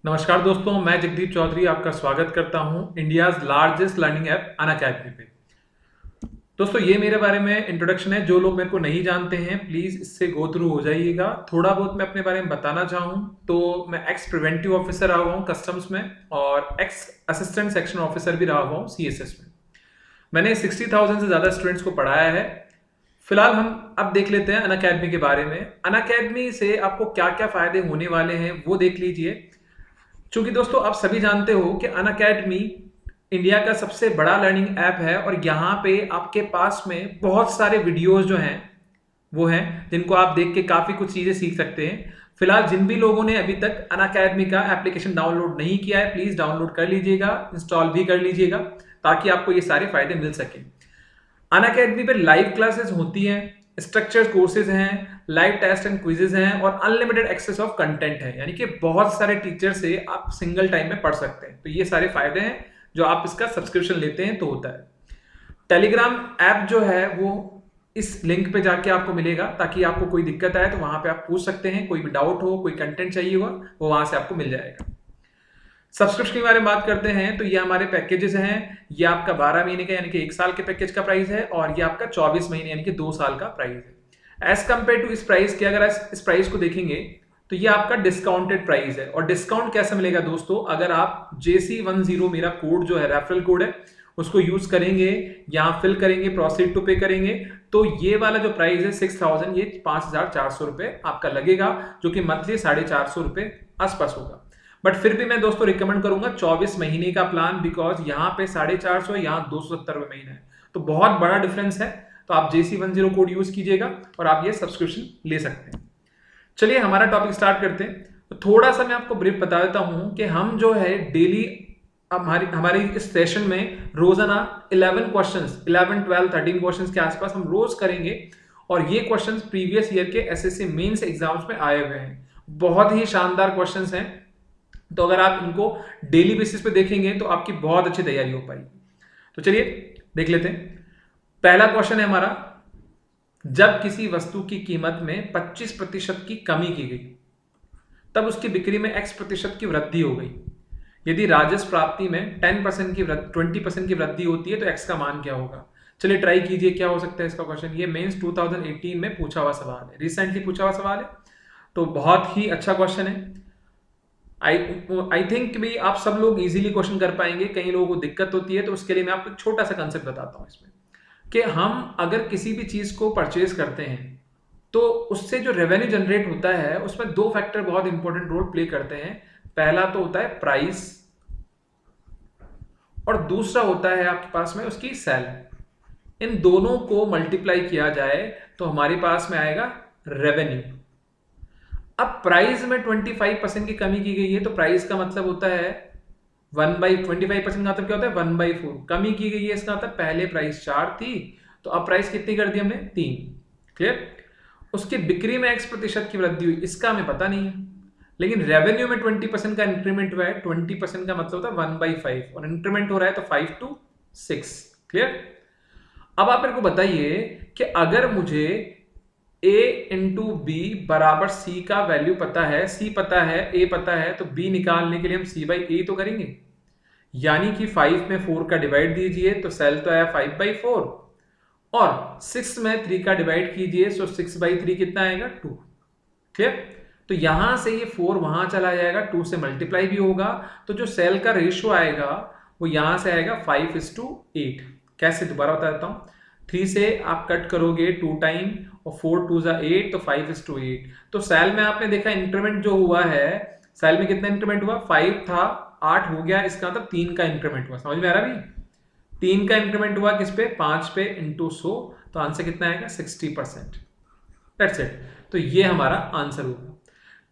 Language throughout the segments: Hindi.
नमस्कार दोस्तों, मैं जगदीप चौधरी आपका स्वागत करता हूं India's largest learning app Unacademy पे। दोस्तों, ये मेरे बारे में इंट्रोडक्शन है। जो लोग मेरे को नहीं जानते हैं प्लीज़ इससे गो थ्रू हो जाइएगा। थोड़ा बहुत मैं अपने बारे में बताना चाहूँ तो मैं एक्स प्रिवेंटिव ऑफिसर रहा हुआ हूँ कस्टम्स में और एक्स असिस्टेंट सेक्शन ऑफिसर भी रहा हुआ हूँ सीएसएस में। मैंने 60,000 से ज़्यादा स्टूडेंट्स को पढ़ाया है। फिलहाल हम अब देख लेते हैं अनअकैडमी के बारे में। अनअकैडमी से आपको क्या क्या फ़ायदे होने वाले हैं वो देख लीजिए। चूंकि दोस्तों आप सभी जानते हो कि अनअकैडमी इंडिया का सबसे बड़ा लर्निंग ऐप है और यहाँ पे आपके पास में बहुत सारे वीडियोस जो हैं वो हैं जिनको आप देख के काफ़ी कुछ चीज़ें सीख सकते हैं। फिलहाल जिन भी लोगों ने अभी तक अनअकैडमी का एप्लीकेशन डाउनलोड नहीं किया है प्लीज़ डाउनलोड कर लीजिएगा, इंस्टॉल भी कर लीजिएगा ताकि आपको ये सारे फायदे मिल सके। अनअकैडमी पे लाइव क्लासेस होती हैं, स्ट्रक्चर्ड कोर्सेज हैं, लाइव टेस्ट एंड क्विजेज हैं और अनलिमिटेड एक्सेस ऑफ कंटेंट है, यानी कि बहुत सारे टीचर से आप सिंगल टाइम में पढ़ सकते हैं। तो ये सारे फायदे हैं जो आप इसका सब्सक्रिप्शन लेते हैं तो होता है। टेलीग्राम ऐप जो है वो इस लिंक पे जाके आपको मिलेगा ताकि आपको कोई दिक्कत आए तो वहां पे आप पूछ सकते हैं, कोई भी डाउट हो, कोई कंटेंट चाहिए हो वो वहां से आपको मिल जाएगा। सब्सक्रिप्शन के बारे में बात करते हैं तो ये हमारे पैकेजेस हैं। ये आपका 12 महीने का यानी कि 1 साल के पैकेज का प्राइस है और ये आपका 24 महीने यानी कि 2 साल का प्राइस है। एज कंपेयर टू इस प्राइस के अगर इस प्राइस को देखेंगे तो ये आपका डिस्काउंटेड प्राइस है। और डिस्काउंट कैसे मिलेगा दोस्तों, अगर आप JC10 मेरा कोड जो है रेफरल कोड है उसको यूज करेंगे, यहाँ फिल करेंगे, प्रोसीड टू पे करेंगे तो ये वाला जो प्राइस है 6,000 ये 5,400 रुपए आपका लगेगा, जो कि मंथली 450 रुपए आसपास होगा। बट फिर भी मैं दोस्तों रिकमेंड करूंगा 24 महीने का प्लान, बिकॉज यहाँ पे 450 यहाँ 270 रुपए महीना है तो बहुत बड़ा डिफरेंस है। तो आप JC10 कोड यूज कीजिएगा और आप ये सब्सक्रिप्शन ले सकते हैं। चलिए हमारा टॉपिक स्टार्ट करते हैं। तो थोड़ा सा मैं आपको ब्रीफ बता देता हूं कि हम जो है डेली हमारी इस सेशन में रोजाना 11 क्वेश्चंस 11 12 13 क्वेश्चंस के आसपास हम रोज करेंगे और ये क्वेश्चंस प्रीवियस ईयर के एसएससी मेंस एग्जाम्स में आए हुए हैं। बहुत ही शानदार क्वेश्चंस हैं, तो अगर आप इनको डेली बेसिस पे देखेंगे तो आपकी बहुत अच्छी तैयारी हो पाएगी। तो चलिए देख लेते हैं। पहला क्वेश्चन है हमारा, जब किसी वस्तु की कीमत में 25% की कमी की गई तब उसकी बिक्री में X% की वृद्धि हो गई। यदि राजस्व प्राप्ति में 20% की वृद्धि होती है तो X का मान क्या होगा। चलिए ट्राई कीजिए क्या हो सकता है इसका क्वेश्चन। ये मेंस 2018 में पूछा हुआ सवाल है, रिसेंटली पूछा हुआ सवाल है, तो बहुत ही अच्छा क्वेश्चन है। आई थिंक भी आप सब लोग इजीली क्वेश्चन कर पाएंगे। कई लोगों को दिक्कत होती है तो उसके लिए मैं आपको एक छोटा सा कंसेप्ट बताता हूं इसमें कि हम अगर किसी भी चीज को परचेज करते हैं तो उससे जो रेवेन्यू जनरेट होता है उसमें 2 फैक्टर बहुत इंपॉर्टेंट रोल प्ले करते हैं। पहला तो होता है प्राइस और दूसरा होता है आपके पास में उसकी सेल। इन दोनों को मल्टीप्लाई किया जाए तो हमारे पास में आएगा रेवेन्यू। अब प्राइस में 25% की कमी की गई है तो प्राइस का मतलब होता है 1/25% का मतलब क्या होता है 1/4 कमी की गई है। इसका मतलब पहले प्राइस 4 थी तो अब प्राइस कितनी कर दी हमने 3। क्लियर। उसकी बिक्री में X% की वृद्धि हुई, इसका हमें पता नहीं है, लेकिन रेवेन्यू में 20% का इंक्रीमेंट हुआ है। 20% का मतलब होता है 1/5 और इंक्रीमेंट हो रहा है तो 5 to 6। क्लियर। अब आप मेरे को बताइए कि अगर मुझे A इंटू बी बराबर C का वैल्यू पता है, C पता है, A पता है, तो B निकालने के लिए हम C/A तो करेंगे, यानी कि 5 में 4 का डिवाइड दीजिए तो सेल तो आया 5/4 और 6 में 3 का डिवाइड कीजिए तो 6/3 कितना आएगा 2। क्लियर। तो यहां से ये 4 वहां चला जाएगा, 2 से मल्टीप्लाई भी होगा तो जो सेल का रेशियो आएगा वो यहां से आएगा 5:8। कैसे, दोबारा बता देता हूं। 3 से आप कट करोगे 2 टाइम और 4 2 8 तो 5:8। तो सेल में आपने देखा इंक्रीमेंट जो हुआ है, सेल में कितना इंक्रीमेंट हुआ, 5 था 8 हो गया, इसका मतलब 3 का इंक्रीमेंट हुआ। समझ में आ रहा भी, 3 का इंक्रीमेंट हुआ किस पे 5 पे इंटू 100 तो आंसर कितना आएगा 60%। That's it. तो ये हमारा आंसर होगा।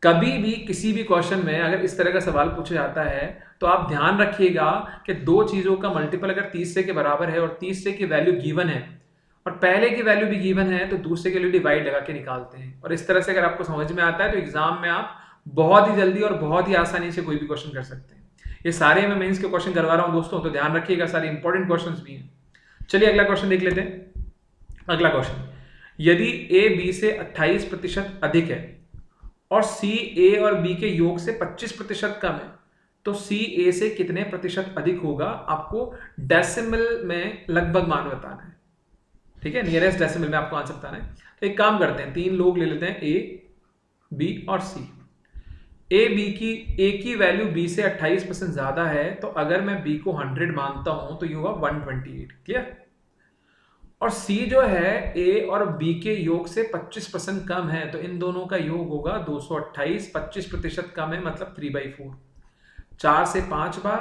कभी भी किसी भी क्वेश्चन में अगर इस तरह का सवाल पूछा जाता है तो आप ध्यान रखिएगा कि दो चीजों का मल्टीपल अगर तीसरे के बराबर है और तीसरे की वैल्यू गिवन है और पहले की वैल्यू भी गिवन है तो दूसरे के लिए डिवाइड लगा के निकालते हैं। और इस तरह से अगर आपको समझ में आता है तो एग्जाम में आप बहुत ही जल्दी और बहुत ही आसानी से कोई भी क्वेश्चन कर सकते हैं। ये सारे मैं मेंस के क्वेश्चन करवा रहा हूं दोस्तों, तो ध्यान रखिएगा, सारे इंपॉर्टेंट क्वेश्चन भी हैं। चलिए अगला क्वेश्चन देख लेते हैं। अगला क्वेश्चन, यदि A B से 28% अधिक है और C A और B के योग से 25% कम है तो सी ए से कितने प्रतिशत अधिक होगा, आपको डेसिमल में लगभग मान बताना है। ठीक है, नियरेस्ट डेसिमल में आपको आंसर बताना है। तो एक काम करते हैं, 3 लोग ले लेते हैं, ए, बी और सी। ए की वैल्यू बी से 28% ज्यादा है, तो अगर मैं बी को 100 मानता हूं तो ये होगा 128। क्लियर? और सी जो है ए और बी के योग से 25% कम है, तो इन दोनों का योग होगा 228। 25% कम है मतलब 3/4। 4 से 5 बार,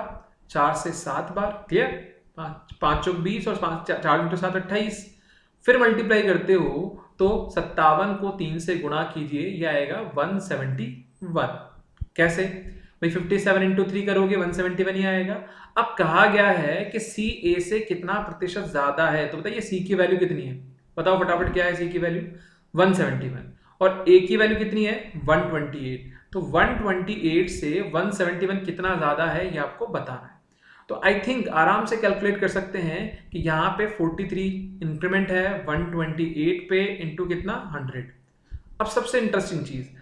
4 से 7 बार। क्लियर? 5 चौक 20 और 4 × 7 28। फिर मल्टीप्लाई करते हो तो 57 को 3 से गुणा कीजिए, यह आएगा 171। कैसे भाई? 57 × 3 करोगे 171 ही आएगा। अब कहा गया है कि सी ए से कितना प्रतिशत ज्यादा है, तो बताइए सी की वैल्यू कितनी है, बताओ फटाफट। क्या है सी की वैल्यू? 171। और ए की वैल्यू कितनी है? 128। तो 128 से 171 कितना ज्यादा है ये आपको बताना है। तो आई थिंक आराम से कैलकुलेट कर सकते हैं कि यहाँ पे 43 इंक्रीमेंट है 128 पे इंटू कितना 100। अब सबसे इंटरेस्टिंग चीज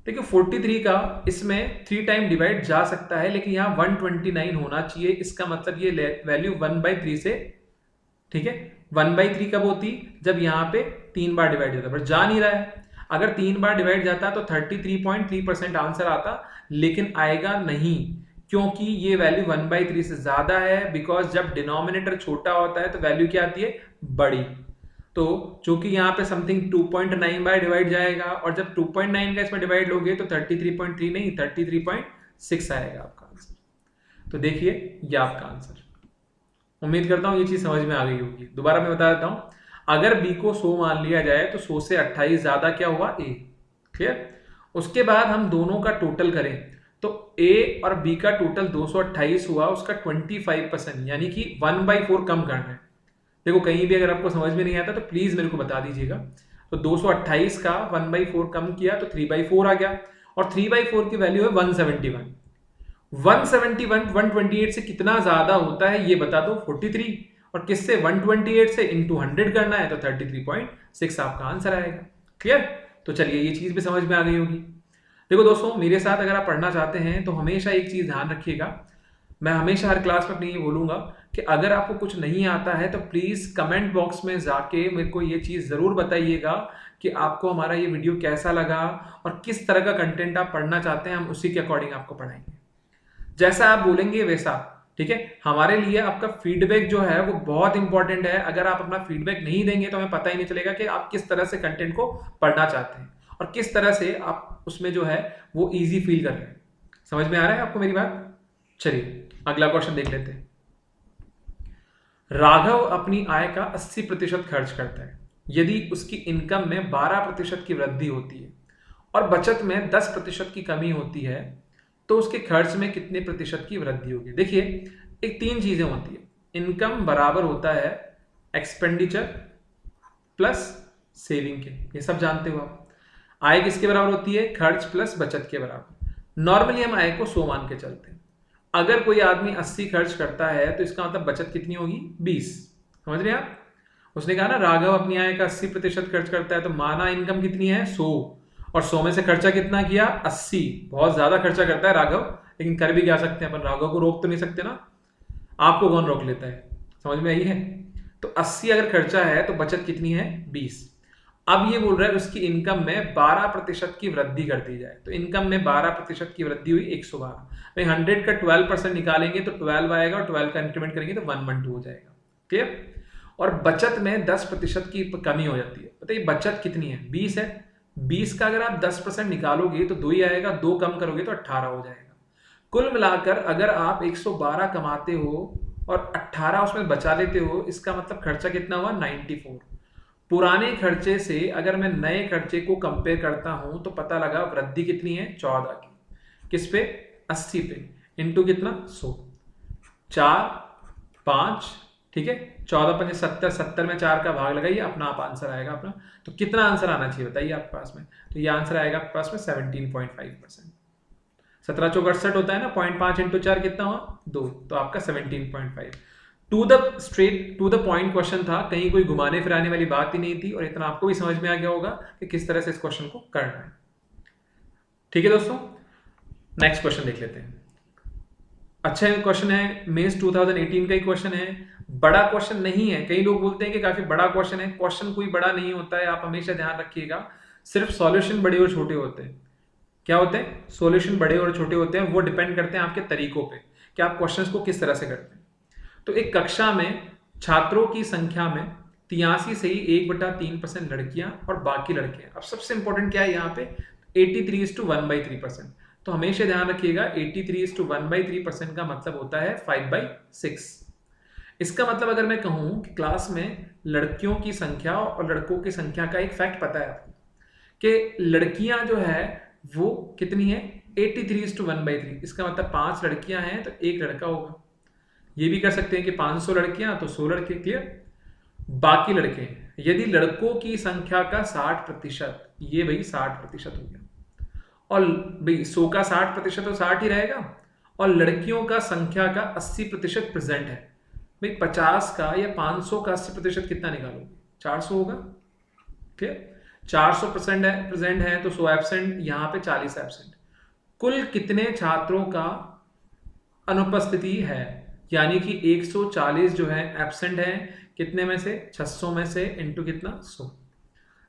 देखिए, 43 का इसमें 3 टाइम डिवाइड जा सकता है, लेकिन यहाँ 129 होना चाहिए। इसका मतलब ये वैल्यू 1/3 से, ठीक है, 1/3 कब होती? जब यहाँ पे 3 बार डिवाइड जाता, पर जा नहीं रहा है। अगर 3 बार डिवाइड जाता तो 33.3% आंसर आता, लेकिन आएगा नहीं, क्योंकि ये वैल्यू 1/3 से ज्यादा है। बिकॉज जब डिनोमिनेटर छोटा होता है तो वैल्यू क्या आती है? बड़ी। तो चूंकि यहाँ पे समथिंग 2.9 बाय डिवाइड जाएगा, और जब 2.9 का इसमें डिवाइड लोगे तो 33.3 नहीं 33.6 आएगा आपका आंसर। तो देखिए ये आपका आंसर। उम्मीद करता हूँ ये चीज समझ में आ गई होगी। दोबारा मैं बता देता हूँ, अगर बी को 100 मान लिया जाए तो 100 से 28 ज्यादा क्या हुआ? ए। क्लियर? उसके बाद हम दोनों का टोटल करें तो ए और बी का टोटल 228 हुआ, उसका 25% यानी कि 1/4 कम करना है। देखो कहीं भी अगर आपको समझ में नहीं आता तो प्लीज मेरे को बता दीजिएगा। तो 228 का 1/4 कम किया तो 3/4 आ गया, और 3/4 की वैल्यू है 171। 171 128 से कितना ज्यादा होता है ये बता दो, 43। और किससे? 128 से इंटू 100 करना है तो 33.6 आपका आंसर आएगा। क्लियर? तो चलिए ये चीज भी समझ में आ गई होगी। देखो दोस्तों, मेरे साथ अगर आप पढ़ना चाहते हैं तो हमेशा एक चीज ध्यान रखिएगा, मैं हमेशा हर क्लास में अपनी ये बोलूंगा कि अगर आपको कुछ नहीं आता है तो प्लीज कमेंट बॉक्स में जाके मेरे को ये चीज जरूर बताइएगा कि आपको हमारा ये वीडियो कैसा लगा और किस तरह का कंटेंट आप पढ़ना चाहते हैं, हम उसी के अकॉर्डिंग आपको पढ़ाएंगे। जैसा आप बोलेंगे वैसा, ठीक है। हमारे लिए आपका फीडबैक जो है वो बहुत इंपॉर्टेंट है। अगर आप अपना फीडबैक नहीं देंगे तो हमें पता ही नहीं चलेगा कि आप किस तरह से कंटेंट को पढ़ना चाहते हैं और किस तरह से आप उसमें जो है वो इजी फील कर रहे हैं। समझ में आ रहा है आपको मेरी बात? चलिए अगला क्वेश्चन देख लेते हैं। राघव अपनी आय का 80% खर्च करता है। यदि उसकी इनकम में 12% की वृद्धि होती है और बचत में 10% की कमी होती है, तो उसके खर्च में कितने प्रतिशत की वृद्धि होगी? देखिए एक 3 चीजें होती है। इनकम बराबर होता है एक्सपेंडिचर प्लस सेविंग के, ये सब जानते हो आप। आय किसके बराबर होती है? खर्च प्लस बचत के बराबर। नॉर्मली हम आय को 100 मान के चलते हैं। अगर कोई आदमी 80 खर्च करता है तो इसका मतलब बचत कितनी होगी? 20। समझ रहे हैं आप? उसने कहा ना राघव अपनी आय का 80% खर्च करता है, तो माना इनकम कितनी है? 100, और 100 में से खर्चा कितना किया? 80। बहुत ज्यादा खर्चा करता है राघव, लेकिन कर भी क्या सकते हैं अपन? राघव को रोक तो नहीं सकते ना। आपको कौन रोक लेता है? समझ में आई है? तो 80 अगर खर्चा है तो बचत कितनी है? 20। अब ये बोल रहा है उसकी इनकम में 12% की वृद्धि कर दी जाए, तो इनकम में 12% की वृद्धि हुई 112। भाई 100 का 12% निकालेंगे तो 12 आएगा, और 12 का इंक्रीमेंट करेंगे तो 112 हो जाएगा। क्लियर? और बचत में 10% की कमी हो जाती है। बताइए बचत कितनी है? 20 है। 20 का अगर आप 10% निकालोगे तो 2 ही आएगा, 2 कम करोगे तो 18 हो जाएगा। कुल मिलाकर अगर आप 112 कमाते हो और 18 उसमें बचा लेते हो, इसका मतलब खर्चा कितना हुआ? 94। पुराने खर्चे से अगर मैं नए खर्चे को कंपेयर करता हूं तो पता लगा वृद्धि कितनी है? 14 की। किस पे? 80 पे। इंटू कितना? 100। 4 5, ठीक है। 14 5 70, 70 में 4 का भाग लगाइए, अपना आप आंसर आएगा अपना। तो कितना आंसर आना चाहिए बताइए आपके पास में? तो ये आंसर आएगा आपके पास में 17.5%। 17 चौक 68 होता है ना, 0.5 इंटू 4 कितना हुआ? 2, तो आपका 17.5। टू द पॉइंट क्वेश्चन था, कहीं कोई घुमाने फिराने वाली बात ही नहीं थी, और इतना आपको भी समझ में आ गया होगा कि किस तरह से इस क्वेश्चन को करना है। ठीक है दोस्तों, नेक्स्ट क्वेश्चन देख लेते हैं। अच्छा क्वेश्चन है, मेंस 2018 का ही क्वेश्चन है, बड़ा क्वेश्चन नहीं है। कई लोग बोलते हैं कि काफी बड़ा क्वेश्चन है, क्वेश्चन कोई बड़ा नहीं होता है, आप हमेशा ध्यान रखिएगा, सिर्फ सॉल्यूशन बड़े और छोटे होते हैं। क्या होते हैं? सॉल्यूशन बड़े और छोटे होते हैं, वो डिपेंड करते हैं आपके तरीकों पे कि आप क्वेश्चंस को किस तरह से करते हैं। तो एक कक्षा में छात्रों की संख्या में 83 से ही 1/3% लड़कियां और बाकी लड़के हैं। अब सबसे इंपॉर्टेंट क्या है यहाँ पे? 83:1/3%। तो हमेशा ध्यान रखिएगा 83:1/3% का मतलब होता है 5/6। इसका मतलब अगर मैं कहूं कि क्लास में लड़कियों की संख्या और लड़कों की संख्या का एक फैक्ट पता है आपको कि लड़कियां जो है वो कितनी है? 83:1/3। इसका मतलब 5 लड़कियां हैं तो एक लड़का होगा। ये भी कर सकते हैं कि 500 लड़कियां तो 100 लड़के। क्लियर? बाकी लड़के हैं, यदि लड़कों की संख्या का 60%, ये भाई 60% हो गया, और भाई 100 का 60% तो 60 ही रहेगा, और लड़कियों का संख्या का 80% प्रेजेंट है। भाई 50 का या 500 का 80% कितना निकालोगे? 400 होगा। ठीक, 400% है प्रेजेंट है तो 100 एब्सेंट, यहाँ पे 40 एब्सेंट। कुल कितने छात्रों का अनुपस्थिति है? यानी कि 140 जो है एब्सेंट है, कितने में से? 600 में से इंटू कितना? 100।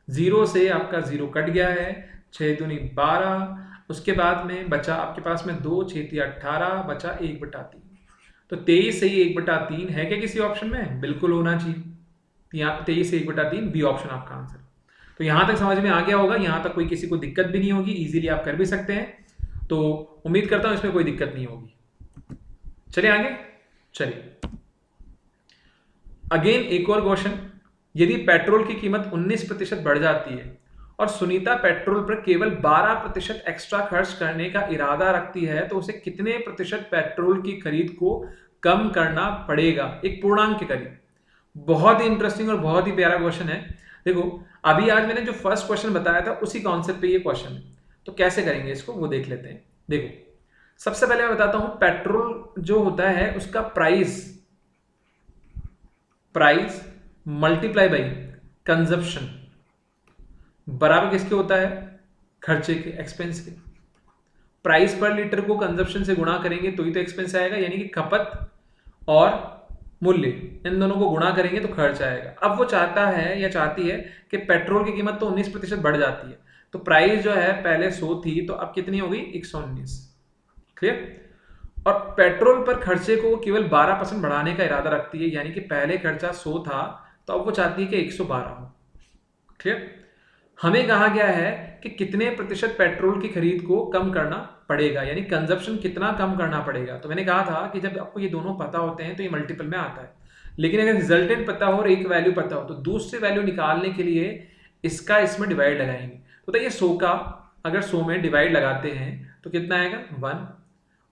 जीरो से आपका जीरो कट गया है, 6 दूनी 12, उसके बाद में बचा आपके पास में 2, 6 18, बचा 1/3। तो 23 से ही 1/3 है क्या किसी ऑप्शन में? बिल्कुल होना चाहिए। 23 से 1/3 बी ऑप्शन आपका आंसर। तो यहां तक समझ में आ गया होगा, यहां तक कोई किसी को दिक्कत भी नहीं होगी, इजीली आप कर भी सकते हैं। तो उम्मीद करता हूं इसमें कोई दिक्कत नहीं होगी। चलिए आगे। चलिए अगेन एक और क्वेश्चन, यदि पेट्रोल की कीमत 19% बढ़ जाती है और सुनीता पेट्रोल पर केवल 12% एक्स्ट्रा खर्च करने का इरादा रखती है, तो उसे कितने प्रतिशत पेट्रोल की खरीद को कम करना पड़ेगा? एक पूर्णांक के करीब। बहुत ही इंटरेस्टिंग और बहुत ही प्यारा क्वेश्चन है। देखो अभी आज मैंने जो फर्स्ट क्वेश्चन बताया था उसी कॉन्सेप्ट पे ये क्वेश्चन है, तो कैसे करेंगे इसको वो देख लेते हैं। देखो सबसे पहले मैं बताता हूं, पेट्रोल जो होता है उसका प्राइस मल्टीप्लाई बाई कंजप्शन बराबर किसके होता है? खर्चे के, एक्सपेंस के। प्राइस पर लीटर को कंजप्शन से गुणा करेंगे तो ही तो एक्सपेंस आएगा, यानी कि खपत और मूल्य इन दोनों को गुणा करेंगे तो खर्च आएगा। अब वो चाहता है या चाहती है कि पेट्रोल की कीमत तो 19% बढ़ जाती है, तो प्राइस जो है पहले 100 थी तो अब कितनी होगी? 119। क्लियर? और पेट्रोल पर खर्चे को केवल 12% बढ़ाने का इरादा रखती है, यानी कि पहले खर्चा 100 था तो अब वो चाहती है कि 112 हो। क्लियर? हमें कहा गया है कि कितने प्रतिशत पेट्रोल की खरीद को कम करना पड़ेगा, यानी कंजप्शन कितना कम करना पड़ेगा। तो मैंने कहा था कि जब आपको ये दोनों पता होते हैं तो ये मल्टीपल में आता है, लेकिन अगर रिजल्टेंट पता हो और एक वैल्यू पता हो तो दूसरी वैल्यू निकालने के लिए इसका इसमें डिवाइड लगाएंगे। तो बताइए 100 का अगर 100 में डिवाइड लगाते हैं तो कितना आएगा? 1,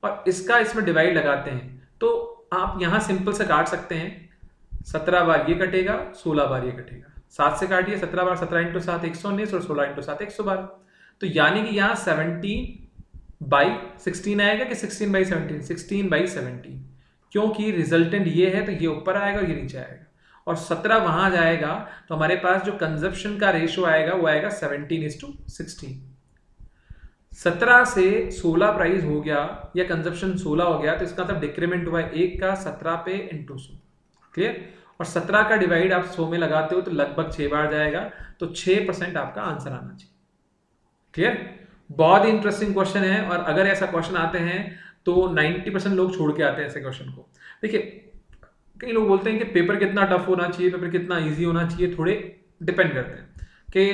और इसका इसमें डिवाइड लगाते हैं तो आप यहां सिंपल से काट सकते हैं। 17 बार ये कटेगा, 16 बार ये कटेगा। 7 से काटिए, 17 बार 17 × 7 119 और 16 × 7 112। तो यानी कि यहाँ 17/16 आएगा कि 16/17? 16/17, क्योंकि रिजल्टेंट ये है तो ये ऊपर आएगा और ये नीचे आएगा, और 17 वहां जाएगा तो हमारे पास जो कंजप्शन का रेशियो आएगा वो आएगा 17:16। 17 से 16 प्राइस हो गया या कंजप्शन 16 हो गया, तो इसका मतलब डिक्रीमेंट हुआ है 1 का 17 पे × 100। क्लियर? और 17 का डिवाइड आप 100 में लगाते हो तो लगभग 6 बार जाएगा, तो 6% आपका आंसर आना चाहिए। क्लियर? बहुत ही इंटरेस्टिंग क्वेश्चन है, और अगर ऐसा क्वेश्चन आते हैं तो 90% लोग छोड़ के आते हैं ऐसे क्वेश्चन को। देखिए कई लोग बोलते हैं कि पेपर कितना टफ होना चाहिए, पेपर कितना इजी होना चाहिए, थोड़े डिपेंड करते हैं कि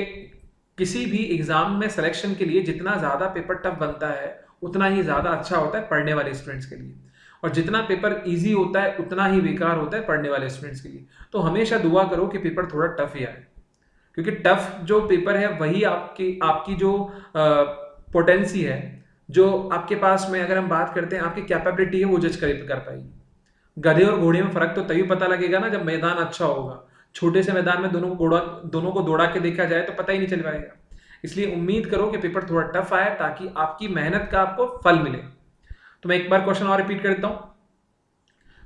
किसी भी एग्जाम में सिलेक्शन के लिए जितना ज्यादा पेपर टफ बनता है उतना ही ज्यादा अच्छा होता है पढ़ने वाले स्टूडेंट्स के लिए, और जितना पेपर इजी होता है उतना ही बेकार होता है पढ़ने वाले स्टूडेंट्स के लिए। तो हमेशा दुआ करो कि पेपर थोड़ा टफ ही आए, क्योंकि टफ जो पेपर है वही आपकी जो पोटेंसी है, जो आपके पास में अगर हम बात करते हैं आपकी कैपेबिलिटी है, वो जज कर पाएगी। गधे और घोड़े में फर्क तो तभी पता लगेगा ना जब मैदान अच्छा होगा। छोटे से मैदान में दोनों को दौड़ा के देखा जाए तो पता ही नहीं चल पाएगा। इसलिए उम्मीद करो कि पेपर थोड़ा टफ आए ताकि आपकी मेहनत का आपको फल मिले। तो मैं एक बार क्वेश्चन और रिपीट कर देता हूं।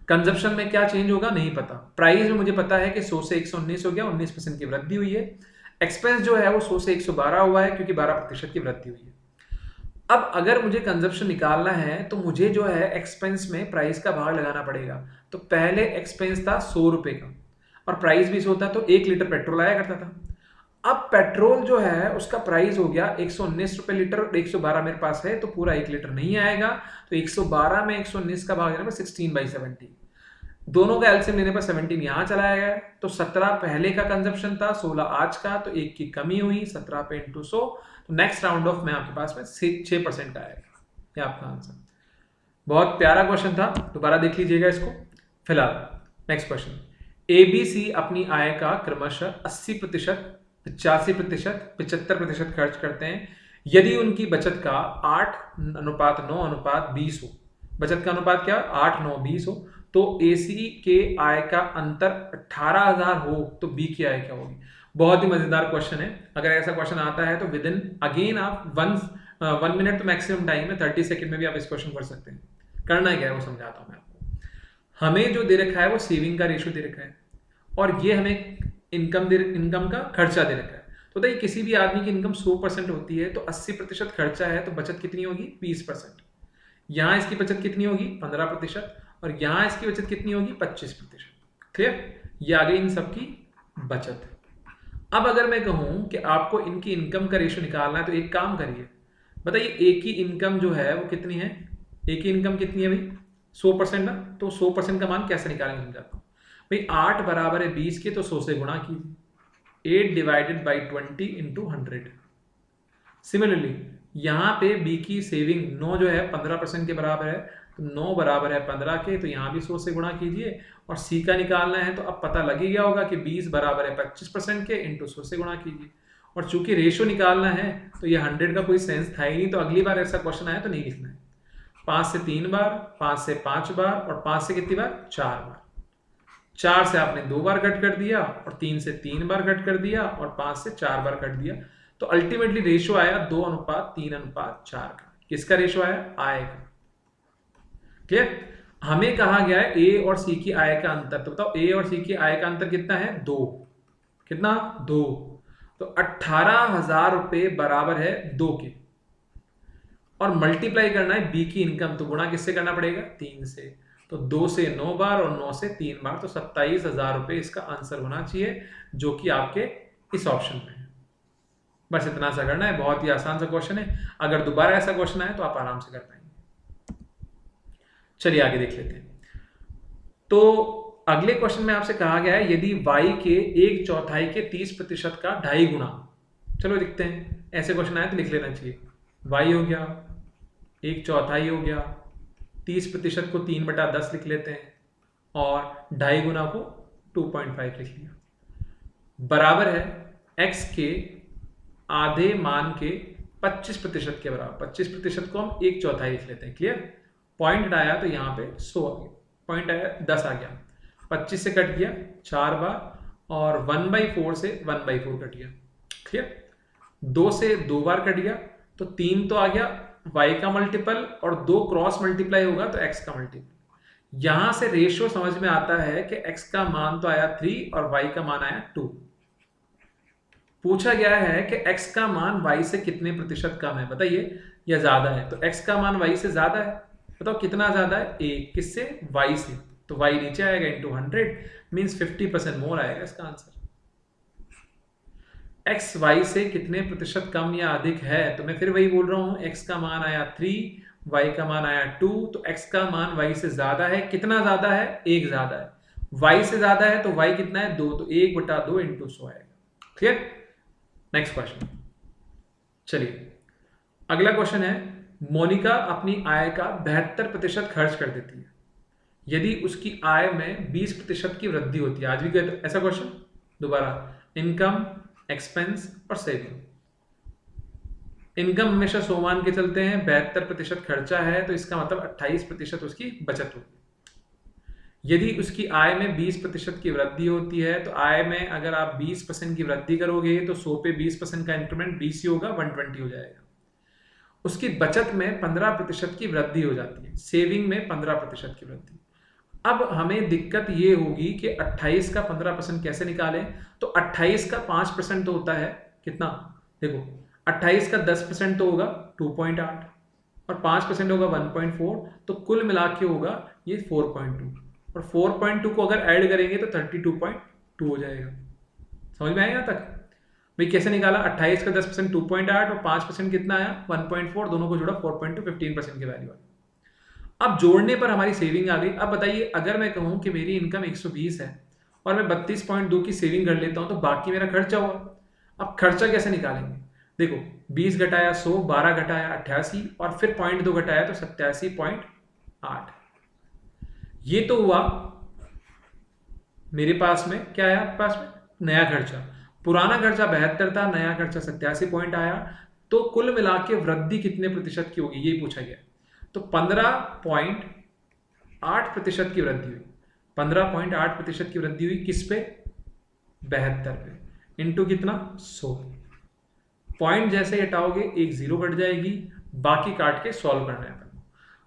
कंजप्शन में क्या चेंज होगा नहीं पता, प्राइस में मुझे पता है कि 100 से 119 हो गया, 19% की वृद्धि हुई है। एक्सपेंस जो है वो 100 से 112 हुआ है क्योंकि 12% की वृद्धि हुई है। अब अगर मुझे कंजप्शन निकालना है तो मुझे जो है एक्सपेंस में प्राइस का भाग लगाना पड़ेगा। तो पहले एक्सपेंस था 100 रुपए का और प्राइस भी 100 था, तो 1 लीटर पेट्रोल आया करता था। अब पेट्रोल जो है उसका प्राइस हो गया 119 रुपए लीटर और 112 मेरे पास है, तो पूरा 1 लीटर नहीं आएगा। तो 112 में 119 का भाग लेने पर 16/70, दोनों का एलसीएम लेने पर 17 यहाँ चलाया गया। तो 17 पहले का कंजप्शन था, 16 आज का, तो 1 की कमी हुई, 17 पे इंटू 100। तो नेक्स्ट राउंड ऑफ में आपके पास में 6% का आएगा, ये आपका आंसर। बहुत प्यारा क्वेश्चन था, दोबारा देख लीजिएगा इसको। फिलहाल नेक्स्ट क्वेश्चन, एबीसी अपनी आय का क्रमशः 80%, 85%, 75% खर्च करते हैं। यदि उनकी बचत का 8:9:20 हो, बचत का अनुपात क्या, 8:9:20 हो, तो एसी के आय का अंतर 18,000 हो, तो बी की आय क्या होगी। बहुत ही मजेदार क्वेश्चन है। अगर ऐसा क्वेश्चन आता है तो विद इन अगेन आप 1 मिनट तो मैक्सिमम टाइम है, 30 सेकंड में भी आप इस क्वेश्चन कर सकते हैं। करना क्या है वो समझाता हूं मैं आपको। हमें जो दे रखा है वो सेविंग का रेशियो दे रखा है और ये हमें इनकम का खर्चा दे रखा है। तो देखिए किसी भी आदमी की इनकम 100% होती है तो 80% खर्चा है, तो बचत कितनी होगी, 20%। यहाँ इसकी बचत कितनी होगी, 15%, और यहाँ इसकी बचत कितनी होगी, 25%। क्लियर, ये आ गई इन सबकी बचत। अब अगर मैं कहूं कि आपको इनकी इनकम का रेशियो निकालना है तो एक काम करिए, बताइए एक ही इनकम जो है वो कितनी है, एक ही इनकम कितनी है भाई, 100% ना। तो 100% का मान कैसे निकालेंगे समझाता हूँ भाई। 8 बराबर है 20 के, तो 100 से गुणा कीजिए, 8 डिवाइडेड बाई 20 इंटू 100। सिमिलरली यहाँ पे बी की सेविंग 9 जो है 15% के बराबर है, तो 9 बराबर है 15 के, तो यहाँ भी 100 से गुणा कीजिए। और सी का निकालना है तो अब पता लग ही गया होगा कि 20 बराबर है 25% के, इंटू 100 से गुणा कीजिए। और चूंकि रेशियो निकालना है तो ये 100 का कोई सेंस था ही नहीं, तो अगली बार ऐसा क्वेश्चन आया तो नहीं लिखना है। 5 से 3 बार, 5 से 5 बार, और 5 से कितनी बार, 4 बार। 4 से आपने 2 बार कट कर दिया, और 3 से 3 बार कट कर दिया, और 5 से 4 बार कट दिया। तो अल्टीमेटली रेशियो आया 2:3:4 का। किसका रेशियो आया, आय का। क्लियर, हमें कहा गया है ए और सी की आय का अंतर, तो बताओ ए और सी की आय का अंतर कितना है, 2। कितना, 2। तो 18,000 रुपए बराबर है 2 के, और मल्टीप्लाई करना है बी की इनकम, तो गुणा किससे करना पड़ेगा, 3 से। तो 2 से 9 बार और 9 से 3 बार, तो 27,000 रुपए इसका आंसर होना चाहिए, जो कि आपके इस ऑप्शन में है। बस इतना सा करना है, बहुत ही आसान सा क्वेश्चन है। अगर दोबारा ऐसा क्वेश्चन आए तो आप आराम से कर पाएंगे। चलिए आगे देख लेते हैं। तो अगले क्वेश्चन में आपसे कहा गया है, यदि y के 1/4 के 30% का 2.5 गुना, चलो देखते हैं, ऐसे क्वेश्चन आए तो लिख लेना चाहिए। y हो गया 1/4 हो गया, 30% को 3/10 लिख लेते हैं, और 2.5 गुना को 2.5 लिख लिया, बराबर है x के आधे मान के 25% के बराबर। 25% को हम 1/4 लिख लेते हैं। क्लियर, पॉइंट आया तो यहाँ पे 100 आ गया, पॉइंट आया 10 आ गया, 25 से कट गया 4 बार, और 1/4 से 1/4 कट गया। क्लियर, 2 से 2 बार कट गया, तो 3 तो आ गया y का मल्टीपल, और 2 क्रॉस मल्टीप्लाई होगा तो x का मल्टीपल। यहां से रेशियो समझ में आता है कि x का मान तो आया 3 और y का मान आया 2। पूछा गया है कि x का मान y से कितने प्रतिशत कम है, बताइए, या ज्यादा है। तो x का मान y से ज्यादा है, बताओ कितना ज्यादा है, 1। किससे, y से, तो y नीचे आएगा इंटू 100, मीन्स 50% मोर आएगा इसका आंसर। x y से कितने प्रतिशत कम या अधिक है, तो मैं फिर वही बोल रहा हूं, x का मान आया 3, y का मान आया 2, तो x का मान y से ज्यादा है। कितना ज्यादा है, 1 ज्यादा है। y से ज्यादा है तो y कितना है, 2, तो 1/2 इंटू 100 आएगा। Clear, next question. चलिए अगला क्वेश्चन है, मोनिका अपनी आय का 72% खर्च कर देती है, यदि उसकी आय में 20% की वृद्धि होती है। आज भी कहते ऐसा क्वेश्चन, दोबारा, इनकम, एक्सपेंस और सेविंग। इनकम हमेशा 100 मान के चलते हैं, 72% खर्चा है, तो इसका मतलब 28% उसकी बचत होगी। यदि उसकी आय में 20% की वृद्धि होती है, तो आय में अगर आप 20% की वृद्धि करोगे तो 100 पे 20% का इंक्रीमेंट 20 ही होगा, 120 हो जाएगा। उसकी बचत में 15% की वृद्धि हो जाती है, सेविंग में 15% की वृद्धि। अब हमें दिक्कत ये होगी कि 28 का 15% कैसे निकालें। तो 28 का 5% तो होता है कितना, देखो 28 का 10% तो होगा 2.8, और 5% होगा 1.4, तो कुल मिला के होगा ये 4.2, और 4.2 को अगर ऐड करेंगे तो 32.2 हो जाएगा। समझ में आया यहाँ तक? भाई कैसे निकाला? 28 का 10% 2.8 और 5% कितना आया 1.4, दोनों को जोड़ा 4.2, 15% की वैल्यू आई। अब जोड़ने पर हमारी सेविंग आ गई। अब बताइए अगर मैं कहूं कि मेरी इनकम 120 है और मैं 32.2 की सेविंग कर लेता हूं तो बाकी मेरा खर्चा हुआ। अब खर्चा कैसे निकालेंगे? देखो 20 घटाया 100, 12 घटाया 88 और फिर 0.2 घटाया तो 87.8। ये तो हुआ मेरे पास में। क्या आया आपके पास में? नया खर्चा। पुराना खर्चा 72 था, नया खर्चा 87 पॉइंट आया। तो कुल मिला के वृद्धि कितने प्रतिशत की होगी ये पूछा गया। तो 15.8% की वृद्धि हुई। 15.8% की वृद्धि हुई किस पे? 72 पे। इंटू कितना? 100। पॉइंट जैसे हटाओगे एक जीरो कट जाएगी, बाकी काट के सॉल्व करना है अपन।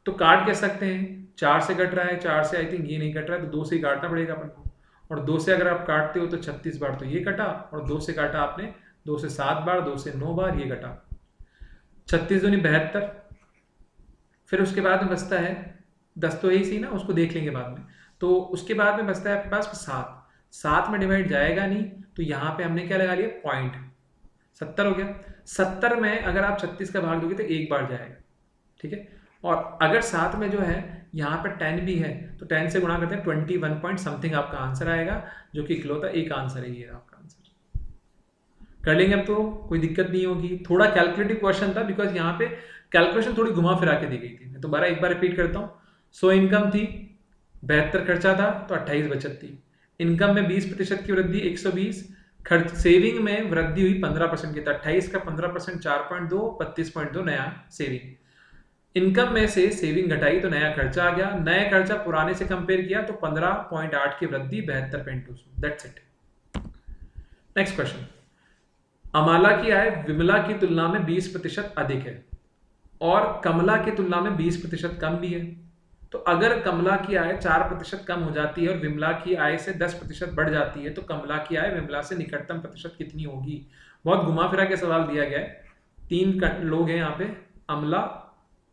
तो काट कह सकते हैं 4 से कट रहा है, 4 से आई थिंक ये नहीं कट रहा है, तो 2 से ही काटना पड़ेगा अपन को। और 2 से अगर आप काटते हो तो 36 बार तो ये कटा, और 2 से काटा आपने 2 से 7 बार, 2 से 9 बार ये कटा। 36 दूनी 72। फिर उसके बाद में बचता है 10 तो यही सी ना, उसको देख लेंगे बाद में। तो उसके बाद में बचता है आपके पास 7। 7 में डिवाइड जाएगा नहीं, तो यहाँ पे हमने क्या लगा लिया? पॉइंट। 70 हो गया। 70 में अगर आप 36 का भाग दोगे तो एक बार जाएगा, ठीक है। और अगर साथ में जो है यहाँ पर 10 भी है तो 10 से गुणा करते हैं 21 पॉइंट समथिंग आपका आंसर आएगा, जो कि इकलौता एक आंसर है। ये आपका आंसर कर लेंगे अब तो कोई दिक्कत नहीं होगी। थोड़ा कैलकुलेटिव क्वेश्चन था बिकॉज यहाँ पे कैलकुलेशन थोड़ी घुमा फिरा के दी गई थी। मैं दोबारा एक बार रिपीट करता हूँ। 100 इनकम थी, 72 खर्चा था, तो 28 बचत थी। इनकम में 20% की वृद्धि 120, खर्च सेविंग में वृद्धि हुई 15% की। 28 का 15% 4.2, 32.2 नया सेविंग। इनकम में से सेविंग घटाई तो नया खर्चा आ गया। नया खर्चा पुराने से कंपेयर किया तो 15.8 की वृद्धि 72.2। That's it. Next question. Amala की आय विमला की तुलना में 20% अधिक है और कमला की तुलना में 20% कम भी है। तो अगर कमला की आय 4% कम हो जाती है और विमला की आय से 10% बढ़ जाती है तो कमला की आय विमला से निकटतम प्रतिशत कितनी होगी? बहुत घुमा फिरा के सवाल दिया गया है। 3 लोग हैं यहाँ पे, अमला,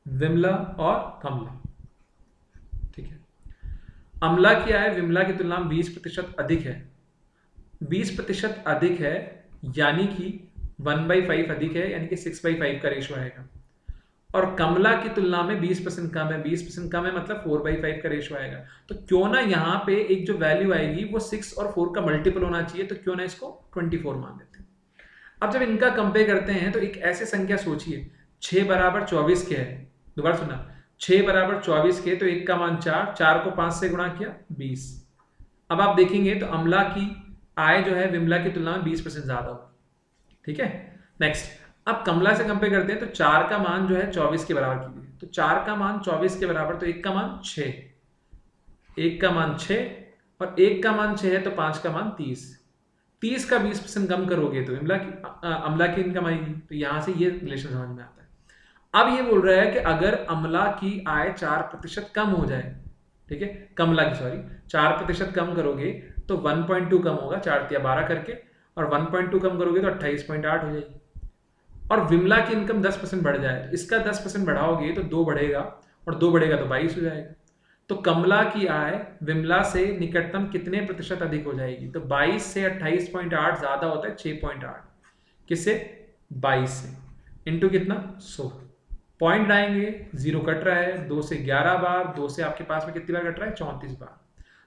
विमला और कमला, ठीक है। अमला की आय विमला की तुलना में 20% अधिक है। 20% अधिक है यानी कि 1/5 अधिक है, यानी कि 6/5 का रेशो आएगा। और कमला की तुलना में 20% कम है। 20% कम है मतलब 4/5 का रेशो आएगा। तो क्यों ना यहाँ पे एक जो वैल्यू आएगी वो 6 और 4 का मल्टीपल होना चाहिए, तो क्यों ना इसको 24 मान लेते हैं। अब जब इनका कंपेयर करते हैं तो एक ऐसे संख्या सोचिए, 6 बराबर 24 के है। दोबारा सुना, 6 बराबर 24 के, तो 1 का मान 4, 4 को 5 से गुणा किया 20। अब आप देखेंगे तो अमला की आय जो है विमला की तुलना में 20% ज्यादा होगी, ठीक है। नेक्स्ट, अब कमला से कंपेयर करते हैं तो 4 का मान जो है 24 के बराबर कीजिए। तो 4 का मान 24 के बराबर, तो 1 का मान 6, 1 का मान 6 और 1 का मान 6 है तो 5 का मान 30। 30 का 20% कम करोगे तो अमला की इनकम आएगी। तो यहां से ये रिलेशन समझ में आता है। अब ये बोल रहा है कि अगर अमला की आय 4% कम हो जाए, ठीक है, कमला की 4% कम करोगे तो 1.2 कम होगा, 4 या 12 करके, और 1.2 कम करोगे तो 28.8 हो जाएगी। और विमला की इनकम 10% बढ़ जाए, इसका 10% बढ़ाओगे तो 2 बढ़ेगा, और 2 बढ़ेगा तो 22 हो जाएगा। तो कमला की आय विमला से निकटतम कितने प्रतिशत अधिक हो जाएगी? तो 22 से 28.8 ज्यादा होता है 6.8। किससे? 22 से। इंटू कितना? 100। पॉइंट आएंगे, जीरो कट रहा है 2 से 11 बार, 2 से आपके पास में कितनी बार कट रहा है? 34 बार।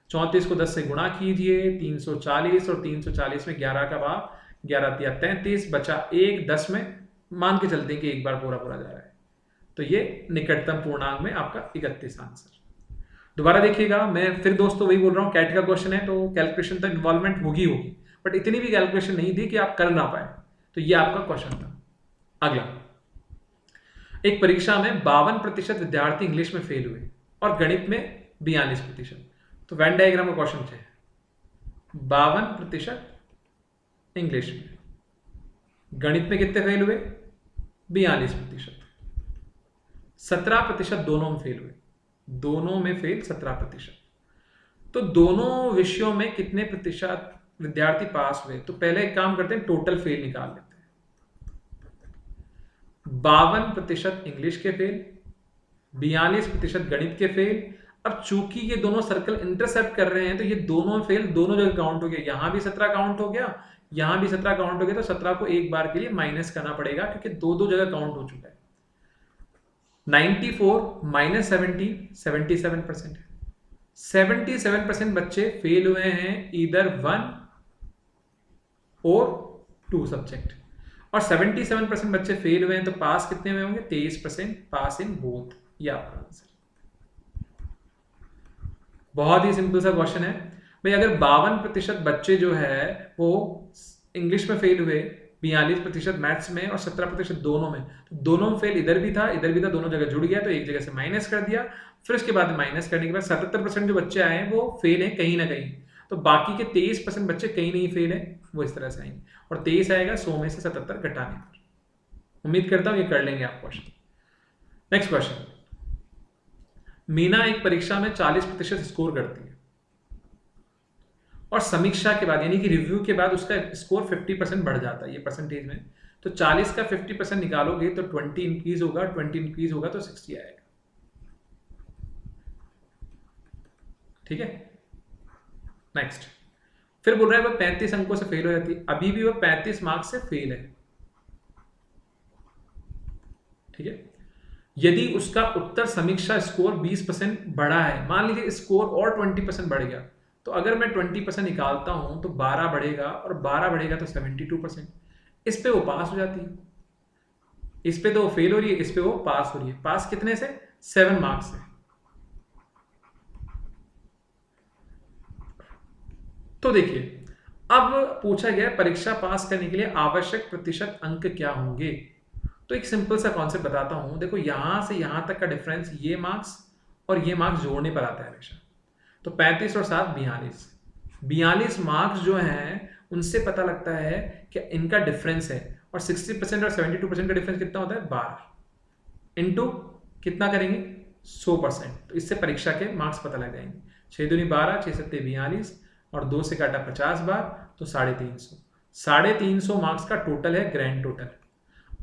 34 को 10 से गुणा कीजिए, 340, और 340 में 11 का भाग, 11 या 33, बचा 1, 10 में मान के चलते हैं कि एक बार पूरा पूरा जा रहा है। तो ये निकटतम पूर्णांक में आपका 31 आंसर। दोबारा देखिएगा, मैं फिर दोस्तों वही बोल रहा हूँ, कैट का क्वेश्चन है तो कैलकुलेशन तो इन्वॉल्वमेंट होगी, बट इतनी भी कैलकुलेशन नहीं थी कि आप कर ना पाए। तो ये आपका क्वेश्चन था। अगला, एक परीक्षा में 52% विद्यार्थी इंग्लिश में फेल हुए और गणित में 42%। तो वेन डायग्राम का क्वेश्चन है। 52% इंग्लिश में, गणित में कितने फेल हुए? 42%। 17% दोनों में फेल हुए, दोनों में फेल 17%। तो दोनों विषयों में कितने प्रतिशत विद्यार्थी पास हुए? तो पहले एक काम करते हैं, टोटल फेल निकाल लेते हैं। 52% इंग्लिश के फेल, 42% गणित के फेल। अब चूंकि ये दोनों सर्कल इंटरसेप्ट कर रहे हैं तो ये दोनों फेल दोनों जगह काउंट हो गया, यहां भी 17 काउंट हो गया, यहां भी 17 काउंट हो गया, तो 17 को एक बार के लिए माइनस करना पड़ेगा क्योंकि दो दो जगह काउंट हो चुका है। 94 माइनस 70 77% है। 77% बच्चे फेल हुए हैं ईदर 1 और 2 सब्जेक्ट, और 77% बच्चे फेल हुए हैं तो पास कितने हुए होंगे? 23% पास इन बोथ। ये आपका आंसर। बहुत ही सिंपल सा क्वेश्चन है भाई। अगर 52% बच्चे जो है वो इंग्लिश में फेल हुए, 42% मैथ्स में और 17% दोनों में, तो दोनों में फेल इधर भी था इधर भी था, दोनों जगह जुड़ गया तो एक जगह से माइनस कर दिया। फिर उसके बाद माइनस करने के बाद 77% जो बच्चे आए हैं वो फेल हैं कहीं ना कहीं, तो बाकी के 23% बच्चे कहीं नहीं फेल है, वो इस तरह से आएंगे और 23 आएगा 100 में से 77 घटाने पर। उम्मीद करता हूं ये कर लेंगे आप क्वेश्चन। नेक्स्ट क्वेश्चन, मीना एक परीक्षा में 40% स्कोर करती है और समीक्षा के बाद यानी कि रिव्यू के बाद उसका स्कोर 50% बढ़ जाता है ये परसेंटेज में, तो 40 का 50% निकालोगे तो 20 इंक्रीज होगा, 20 इंक्रीज होगा तो 60 आएगा। ठीक है, नेक्स्ट। फिर बोल रहा है वह 35 अंकों से फेल हो जाती है, अभी भी वह 35 मार्क्स से फेल है। ठीक है, यदि उसका उत्तर समीक्षा स्कोर 20% बढ़ा है, मान लीजिए स्कोर और 20% बढ़ गया, तो अगर मैं 20% निकालता हूं तो 12 बढ़ेगा और 12 बढ़ेगा तो 72%। इस पे वो पास हो जाती है, इस पे तो वो फेल हो रही है, इस पे वो पास हो रही है। पास कितने से? 7 मार्क्स से। तो देखिए, अब पूछा गया परीक्षा पास करने के लिए आवश्यक प्रतिशत अंक क्या होंगे। तो एक सिंपल सा कॉन्सेप्ट बताता हूं। देखो, यहां से यहां तक का डिफरेंस ये मार्क्स और ये मार्क्स जोड़ने पर आता है हमेशा। तो 35 और 7 42 मार्क्स जो हैं उनसे पता लगता है कि इनका डिफरेंस है, और 60% और 72% का डिफरेंस कितना होता है? 12 इंटू कितना करेंगे? 100%। तो इससे परीक्षा के मार्क्स पता लग जाएंगे। 6 दूनी 12, 6 सत्ते 42 और 2 से काटा 50 बार तो 350। 350 मार्क्स का टोटल है, ग्रैंड टोटल।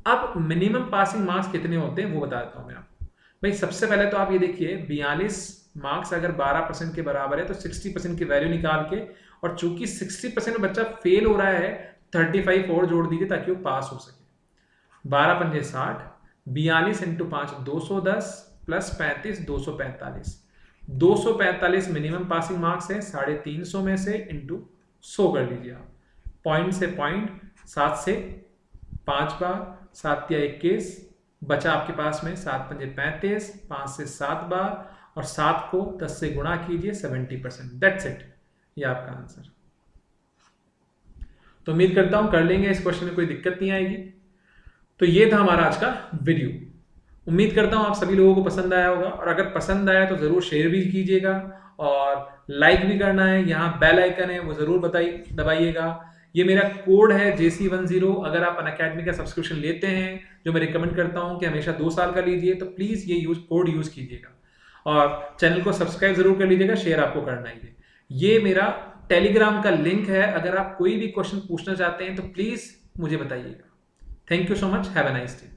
अब मिनिमम पासिंग मार्क्स कितने होते हैं वो बता देता हूं मैं आपको। भाई सबसे पहले तो आप ये देखिए, 42 मार्क्स अगर 12% के बराबर है तो 60% की वैल्यू निकाल के, और चूंकि 60% बच्चा फेल हो रहा है 35 और जोड़ दीजिए ताकि वो पास हो सके। 12 पंजे 60, 42 into 5 210 plus 35 245। 245 minimum passing marks है 350 में से इंटू 100 कर लीजिए आप। पॉइंट से पॉइंट, 7 से 5 बार, 7 या 21 बचा आपके पास में, 7 पंजे 35, 5 से 7 बार और 7 को 10 से गुणा कीजिए, 70%। दैट्स इट, ये आपका आंसर। तो उम्मीद करता हूं कर लेंगे, इस क्वेश्चन में कोई दिक्कत नहीं आएगी। तो ये था हमारा आज का वीडियो। उम्मीद करता हूं आप सभी लोगों को पसंद आया होगा, और अगर पसंद आया तो जरूर शेयर भी कीजिएगा और लाइक भी करना है। यहाँ बेल आइकन है वो जरूर दबाइएगा। ये मेरा कोड है JC10। अगर आप अनअकैडमी का सब्सक्रिप्शन लेते हैं, जो मैं रिकमेंड करता हूं कि हमेशा 2 साल का लीजिए, तो प्लीज ये कोड यूज कीजिएगा और चैनल को सब्सक्राइब जरूर कर लीजिएगा, शेयर आपको करना ही है। ये मेरा टेलीग्राम का लिंक है, अगर आप कोई भी क्वेश्चन पूछना चाहते हैं तो प्लीज मुझे बताइएगा। Thank you so much, have a nice day.